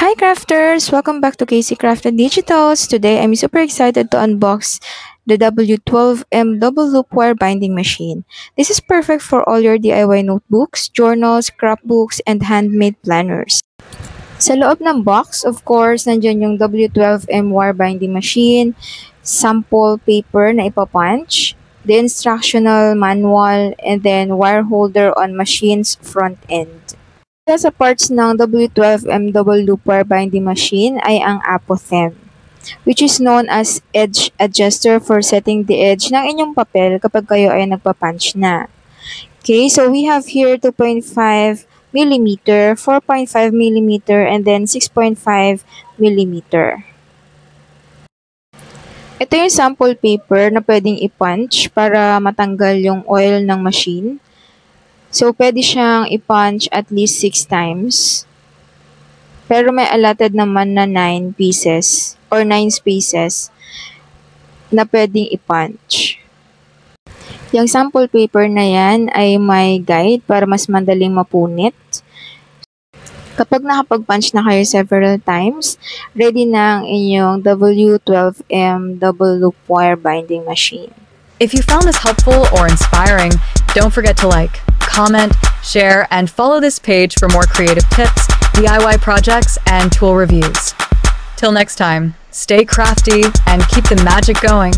Hi crafters! Welcome back to KC Crafted Digitals. Today I'm super excited to unbox the W12M double loop wire binding machine. This is perfect for all your DIY notebooks, journals, scrapbooks, and handmade planners. Sa loob ng box, of course, nandiyan yung W12M wire binding machine, sample paper na ipapunch, the instructional manual, and then wire holder on machine's front end. Isa sa parts ng W12M double loop wire binding machine ay ang apothem, which is known as edge adjuster for setting the edge ng inyong papel kapag kayo ay nagpa-punch na. Okay, so we have here 2.5 mm, 4.5 mm, and then 6.5 mm. Ito yung sample paper na pwedeng i-punch para matanggal yung oil ng machine. So, pwede siyang i-punch at least 6 times. Pero may allotted naman na 9 pieces or 9 spaces na pwedeng i-punch. Yung sample paper na yan ay may guide para mas madaling mapunit. Kapag nakapag-punch na kayo several times, ready na ang inyong W12M double loop wire binding machine. If you found this helpful or inspiring, don't forget to like, comment, share, and follow this page for more creative tips, DIY projects, and tool reviews. Till next time, stay crafty and keep the magic going.